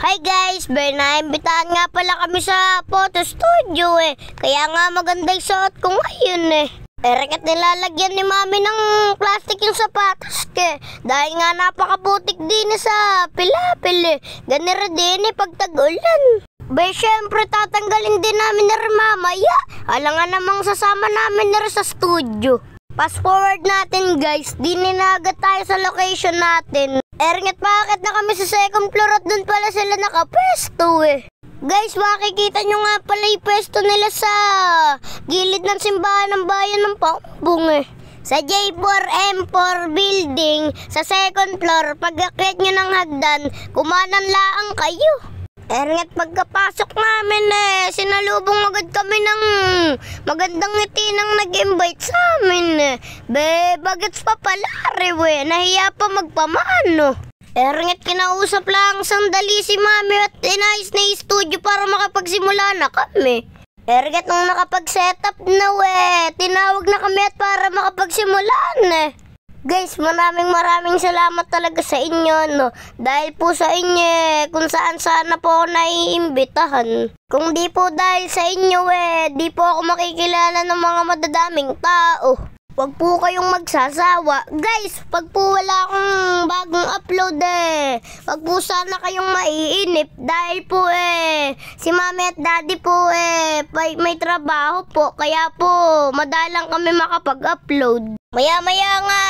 Hi guys, naimbitahan nga pala kami sa photo studio Kaya nga maganda yung suot ko ngayon Rekat nilalagyan ni mami ng plastic yung sapatos dahil nga napakaputik din sa pilapil Ganira din pag tag-ulan. Syempre tatanggalin din namin na rin mamaya. Nga namang sasama namin na rin sa studio. Fast forward natin guys, dininagat tayo sa location natin. Ernget, bakit na kami sa second floor at dun pala sila nakapesto Guys, makikita nyo nga pala yung pesto nila sa gilid ng simbahan ng bayan ng Paumbong Sa J4M4 building, sa second floor, pag-akyat nyo ng hagdan, kumanan laang kayo. Ernget, pagkapasok namin sinalubong agad kami ng magandang ngiti nang nag-invite sa amin bagets pa pala nahiya pa magpamano. Ernget, kinausap lang sandali si mami at inayos na yung studio para makapagsimula na kami. Ernget, nung nakapag-setup na tinawag na kami at para makapagsimula Guys, maraming salamat talaga sa inyo dahil po sa inyo kung saan sana po ako naiimbitahan. Kung di po dahil sa inyo di po ako makikilala ng mga madadaming tao. Huwag po kayong magsasawa. Guys, pag po wala akong bagong upload wag po sana kayong maiinip dahil po si mami at daddy po may trabaho po kaya po madalang kami makapag-upload. Maya nga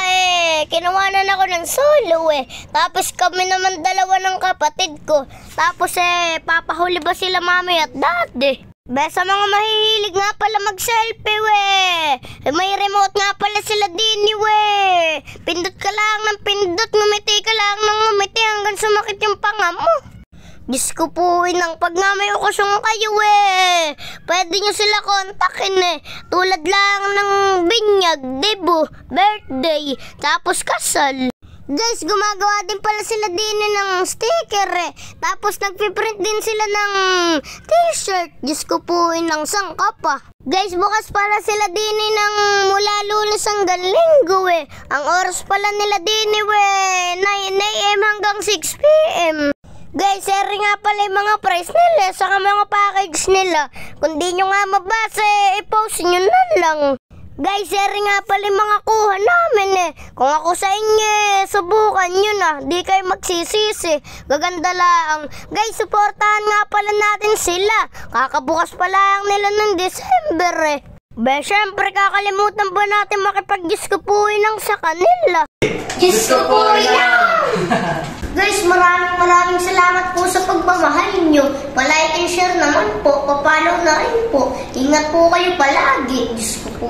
kinuwanan ako ng solo Tapos kami naman dalawa ng kapatid ko. Tapos papahuli ba sila mami at daddy? Sa mga mahihilig nga pala mag-selfie may remote nga pala sila din Pindot ka lang ng pindot, ngumiti ka lang ng ngumiti hanggang sumakit yung panga mo. Diyos ko po pag nga may okasyon kayo pwede nyo sila kontakin tulad lang ng binyag, debut, birthday, tapos kasal. Guys, gumagawa din pala sila din ng sticker tapos nagpiprint din sila ng t-shirt. Diyos ko po ng sangka pa. Guys, bukas pala sila din ng mula Lunes hanggang Linggo Ang oras pala nila din 9 AM hanggang 6 PM. Guys, share nga pala yung mga price nila saka mga package nila. Kung di nyo nga mabasa, i-post nyo na lang. Guys, share nga pala yung mga kuha namin Kung ako sa inyo, subukan nyo na. Di kayo magsisisi. Gaganda lang. Guys, supportahan nga pala natin sila. Kakabukas pa lang nila ng December syempre kakalimutan ba natin makipag-Diyos ko po sa kanila. Diyos ko po Guys, maraming salamat po sa pagmamahal nyo. Pa-like and share naman po. Pa-follow na rin po. Ingat po kayo palagi. Diyos ko po